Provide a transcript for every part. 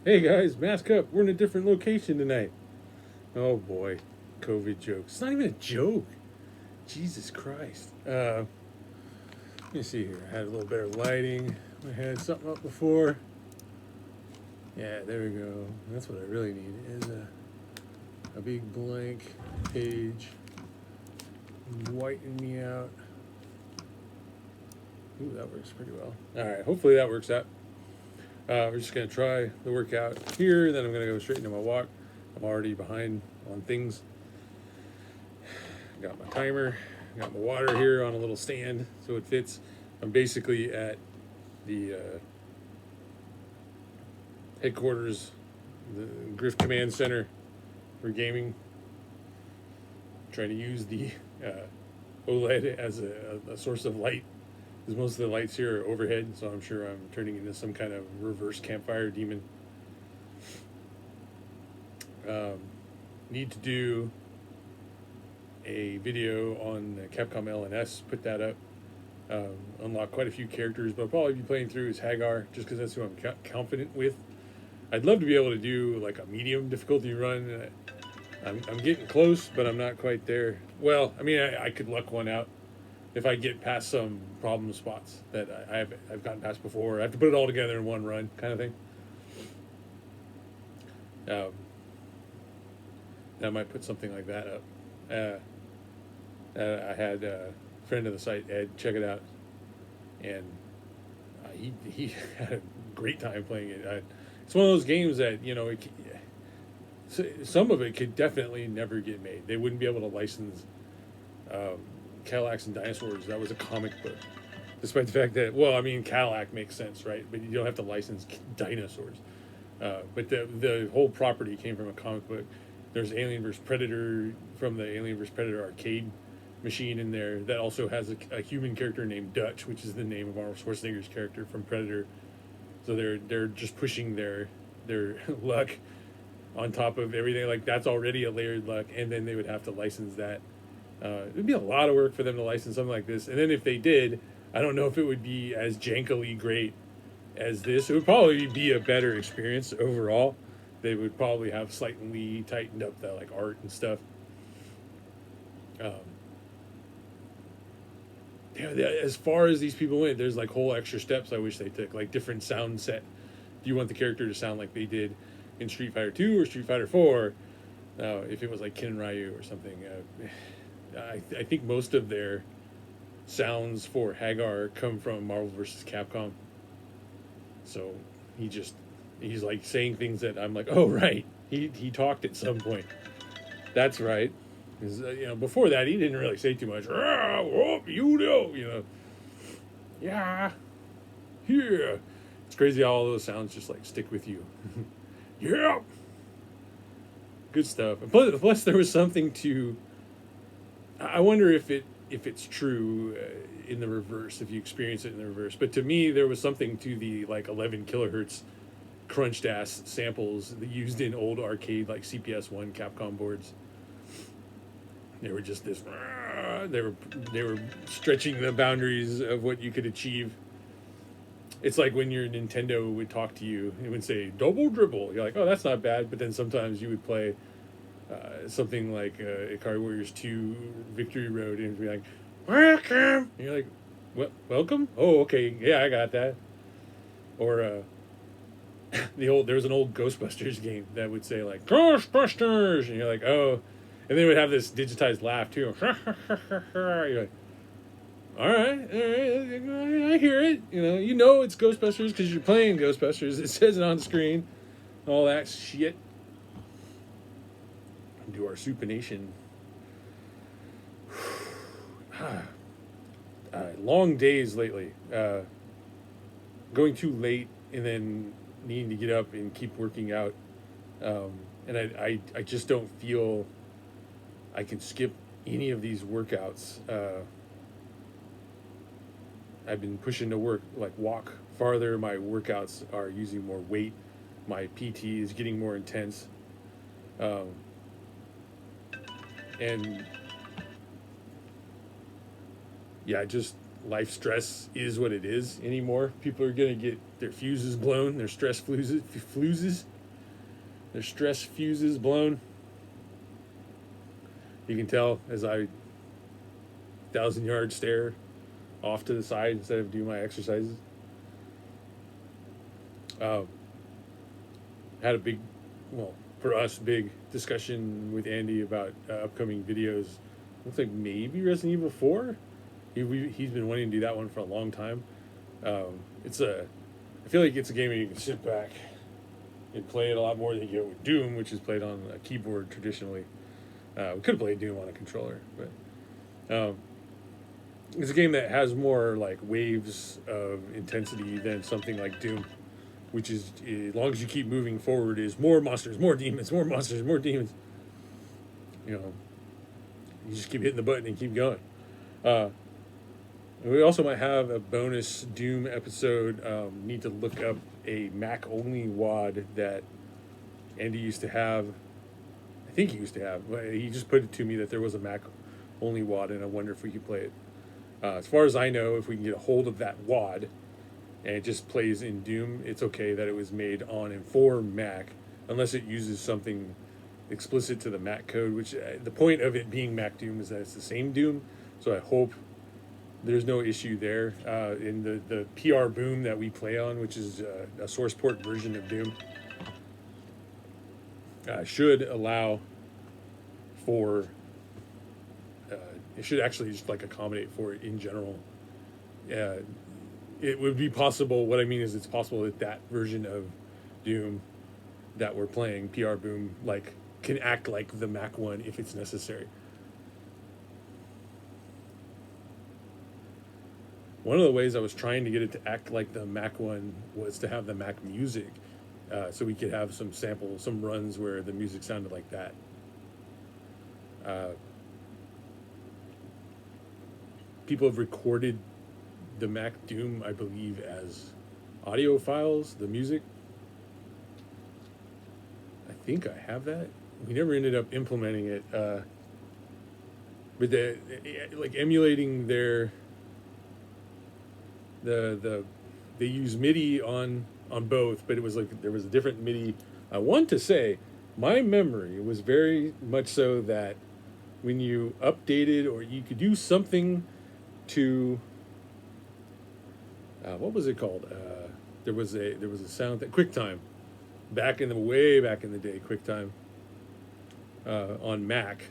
Hey guys, mask up. We're in a different location tonight. Oh boy, COVID jokes. It's not even a joke. Jesus Christ. Let me see here. I had a little better lighting. I had something up before. Yeah, there we go. That's what I really need is a big blank page. Whiten me out. Ooh, that works pretty well. All right, hopefully that works out. We're just going to try the workout here, then I'm going to go straight into my walk. I'm already behind on things. Got my timer, got my water here on a little stand so it fits. I'm basically at the headquarters, the Griff Command Center for gaming. Trying to use the OLED as a source of light, because most of the lights here are overhead, so I'm sure I'm turning into some kind of reverse campfire demon. Need to do a video on Capcom LNS, put that up. Unlock quite a few characters, but I'll probably be playing through as Hagar, just because that's who I'm confident with. I'd love to be able to do like a medium difficulty run. I'm getting close, but I'm not quite there. Well, I mean, I could luck one out if I get past some problem spots that I've gotten past before. I have to put it all together in one run, kind of thing. I might put something like that up. I had a friend of the site, Ed, check it out, and he had a great time playing it. It's one of those games that, you know, some of it could definitely never get made. They wouldn't be able to license Cadillacs and Dinosaurs. That was a comic book, despite the fact that, well, I mean, Cadillac makes sense, right? But you don't have to license dinosaurs. But the whole property came from a comic book. There's Alien vs. Predator from the Alien vs. Predator arcade machine in there that also has a human character named Dutch, which is the name of Arnold Schwarzenegger's character from Predator. So they're just pushing their luck on top of everything. Like, that's already a layered luck, and then they would have to license that. It would be a lot of work for them to license something like this. And then if they did, I don't know if it would be as jankily great as this. It would probably be a better experience overall. They would probably have slightly tightened up the like art and stuff. As far as these people went, there's like whole extra steps I wish they took, like different sound set. Do you want the character to sound like they did in Street Fighter 2 or Street Fighter 4? If it was like Ken Ryu or something. I think most of their sounds for Hagar come from Marvel vs. Capcom. So he's like saying things that I'm like, oh right, he talked at some point. That's right. Because before that he didn't really say too much. Oh, you know, yeah, here. It's crazy how all those sounds just like stick with you. Yeah, good stuff. Plus there was something to. I wonder if it's true in the reverse, if you experience it in the reverse. But to me, there was something to the like 11 kilohertz crunched ass samples used in old arcade like CPS-1 Capcom boards. They were just this. They were stretching the boundaries of what you could achieve. It's like when your Nintendo would talk to you, it would say double dribble. You're like, oh, that's not bad. But then sometimes you would play something like Ikari Warriors 2 Victory Road, and it'd be like, welcome. And you're like, welcome? Oh, okay, yeah, I got that. Or there was an old Ghostbusters game that would say like Ghostbusters, and you're like, oh, and they would have this digitized laugh too. You're like, all right, I hear it. You know it's Ghostbusters because you're playing Ghostbusters. It says it on the screen. All that shit. Do our supination. Long days lately. Going too late and then needing to get up and keep working out. And I just don't feel I can skip any of these workouts. I've been pushing to walk farther. My workouts are using more weight. My PT is getting more intense. And yeah, just life stress is what it is anymore. People are going to get their fuses blown, their stress fluses. Their stress fuses blown. You can tell as I 1,000-yard stare off to the side instead of doing my exercises. Had a big, well, for us, big discussion with Andy about upcoming videos. Looks like maybe Resident Evil 4. He's been wanting to do that one for a long time. I feel like it's a game where you can sit back and play it a lot more than you get with Doom, which is played on a keyboard traditionally. We could have played Doom on a controller, but it's a game that has more like waves of intensity than something like Doom, which is, as long as you keep moving forward, is more monsters, more demons, more monsters, more demons. You just keep hitting the button and keep going. We also might have a bonus Doom episode. Need to look up a Mac-only WAD that Andy used to have. I think he used to have. He just put it to me that there was a Mac-only WAD, and I wonder if we could play it. As far as I know, if we can get a hold of that WAD and it just plays in Doom, it's okay that it was made on and for Mac, unless it uses something explicit to the Mac code, which the point of it being Mac Doom is that it's the same Doom. So I hope there's no issue there. In the PR Boom that we play on, which is a source port version of Doom, should allow for it should actually just like accommodate for it in general. It would be possible. What I mean is, it's possible that version of Doom that we're playing, PR Boom, like can act like the Mac one if it's necessary. One of the ways I was trying to get it to act like the Mac one was to have the Mac music, so we could have some samples, some runs where the music sounded like that. People have recorded the Mac Doom, I believe, as audio files, the music. I think I have that. We never ended up implementing it. But like emulating their they use MIDI on both, but it was like there was a different MIDI. I want to say my memory was very much so that when you updated or you could do something to what was it called? There was a sound that QuickTime way back in the day. QuickTime on Mac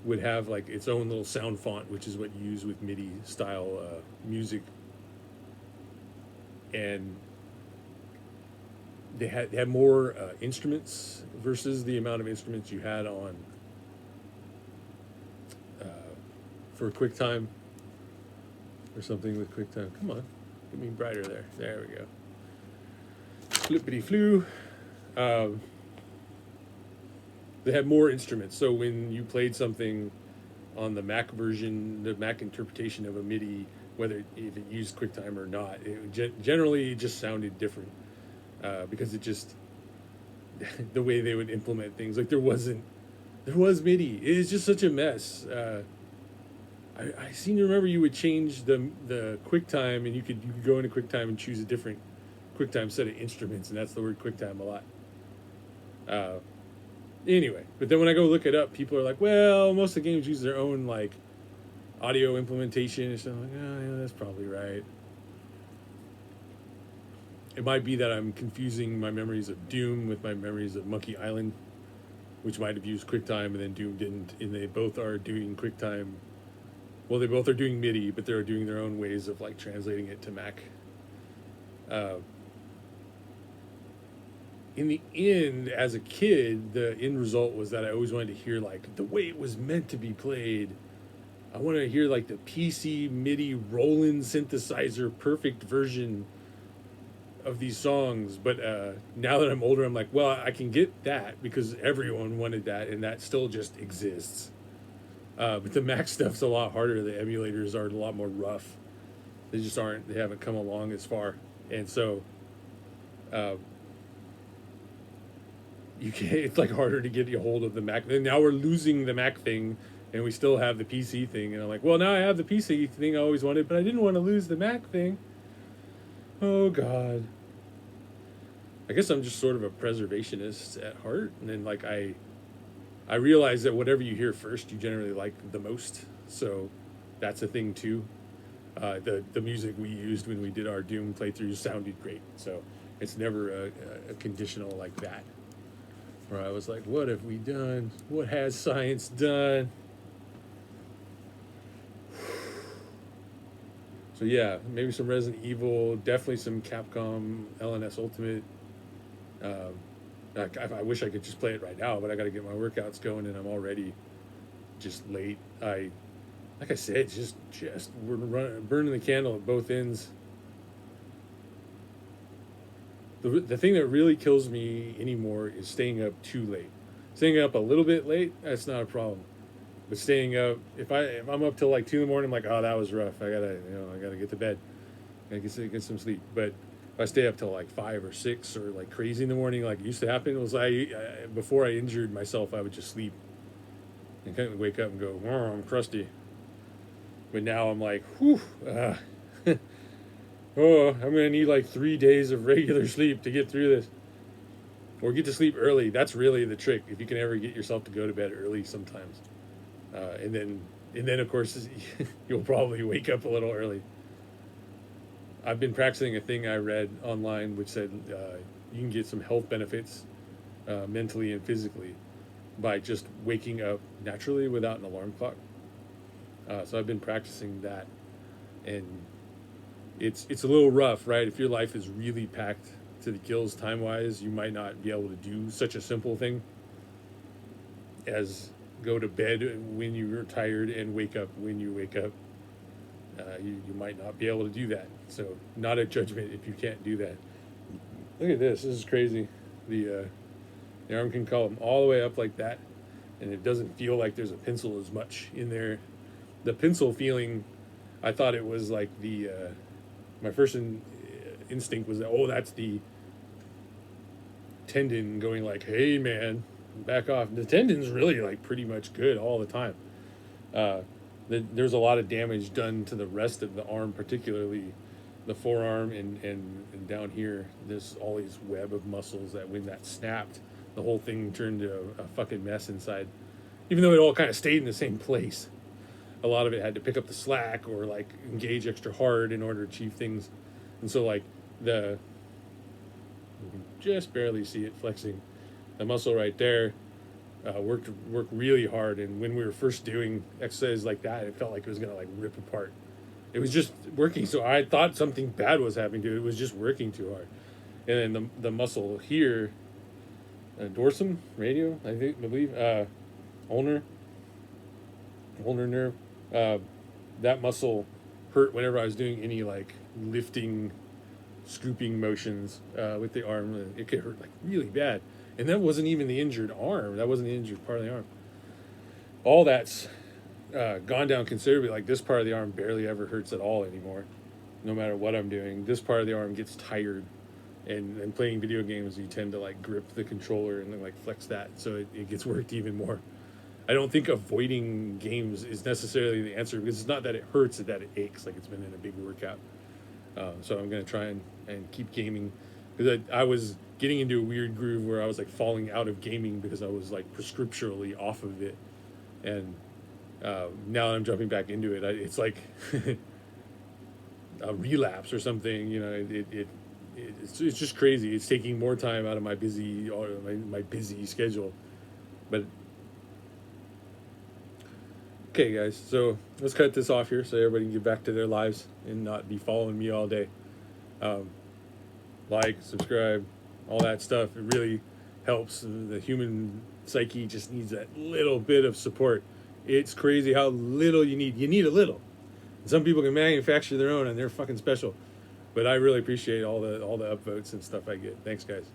would have like its own little sound font, which is what you use with MIDI style music, and they had more instruments versus the amount of instruments you had on for QuickTime or something with QuickTime. Come on, get me brighter there. There we go. Flippity flu. They had more instruments, so when you played something on the Mac version, the Mac interpretation of a MIDI, whether if it used QuickTime or not, it generally just sounded different because it just the way they would implement things, like there was MIDI. It is just such a mess. I seem to remember you would change the QuickTime, and you could go into QuickTime and choose a different QuickTime set of instruments, and that's the word QuickTime a lot. Anyway, but then when I go look it up, people are like, well, most of the games use their own like audio implementation, so I'm like, oh yeah, that's probably right. It might be that I'm confusing my memories of Doom with my memories of Monkey Island, which might have used QuickTime and then Doom didn't, and they both are doing QuickTime. Well, they both are doing MIDI, but they're doing their own ways of like translating it to Mac. In the end, as a kid, the end result was that I always wanted to hear like the way it was meant to be played. I wanted to hear like the PC MIDI Roland synthesizer perfect version of these songs. But now that I'm older, I'm like, well, I can get that because everyone wanted that, and that still just exists. But the Mac stuff's a lot harder. The emulators are a lot more rough. They just aren't. They haven't come along as far, and so it's like harder to get a hold of the Mac. And now we're losing the Mac thing, and we still have the PC thing. And I'm like, well, now I have the PC thing I always wanted, but I didn't want to lose the Mac thing. Oh God. I guess I'm just sort of a preservationist at heart, and then like I realize that whatever you hear first, you generally like the most. So that's a thing too. The music we used when we did our Doom playthroughs sounded great, so it's never a conditional like that. Where I was like, what have we done? What has science done? So yeah, maybe some Resident Evil, definitely some Capcom LNS Ultimate. Um, I wish I could just play it right now, but I got to get my workouts going, and I'm already just late. Like I said, just we're burning the candle at both ends. The thing that really kills me anymore is staying up too late. Staying up a little bit late, that's not a problem. But staying up, if I'm up till like 2 in the morning, I'm like, oh, that was rough. I gotta get to bed. I gotta get some sleep. But if I stay up till like 5 or 6 or like crazy in the morning, like it used to happen, it was before I injured myself, I would just sleep and kind of wake up and go, oh, I'm crusty. But now I'm like, whew, oh, I'm gonna need like 3 days of regular sleep to get through this, or get to sleep early. That's really the trick. If you can ever get yourself to go to bed early, sometimes, and then of course you'll probably wake up a little early. I've been practicing a thing I read online which said you can get some health benefits, mentally and physically, by just waking up naturally without an alarm clock. So I've been practicing that, and it's a little rough, right? If your life is really packed to the gills time wise, you might not be able to do such a simple thing as go to bed when you're tired and wake up when you wake up. You might not be able to do that. So not a judgment if you can't do that. Look at this. This is crazy. The arm can come all the way up like that, and it doesn't feel like there's a pencil as much in there. The pencil feeling, I thought it was like my first instinct was that, oh, that's the tendon going like, hey man, back off. The tendon's really like pretty much good all the time. There's a lot of damage done to the rest of the arm, particularly the forearm and down here. There's all these web of muscles that when that snapped, the whole thing turned to a fucking mess inside. Even though it all kind of stayed in the same place, a lot of it had to pick up the slack or like engage extra hard in order to achieve things. And so like you can just barely see it flexing. The muscle right there worked really hard, and when we were first doing exercises like that, it felt like it was gonna like rip apart. It was just working, so I thought something bad was happening to it. It was just working too hard. And then the muscle here, dorsum radio, I believe, ulnar nerve, that muscle hurt whenever I was doing any like lifting, scooping motions with the arm. It could hurt like really bad, and that wasn't even the injured arm. That wasn't the injured part of the arm. All that's gone down considerably. Like this part of the arm barely ever hurts at all anymore, no matter what I'm doing. This part of the arm gets tired, and playing video games, you tend to like grip the controller and then like flex that, so it gets worked even more. I don't think avoiding games is necessarily the answer, because it's not that it hurts, it's that it aches, like it's been in a big workout. So I'm going to try and keep gaming, because I was getting into a weird groove where I was like falling out of gaming because I was like prescriptionally off of it. And now I'm jumping back into it. It's like a relapse or something, you know. It's just crazy. It's taking more time out of my busy schedule. But okay, guys, so let's cut this off here so everybody can get back to their lives and not be following me all day. Like, subscribe, all that stuff. It really helps. The human psyche just needs that little bit of support. It's crazy how little you need. You need a little. Some people can manufacture their own, and they're fucking special. But I really appreciate all the upvotes and stuff I get. Thanks, guys.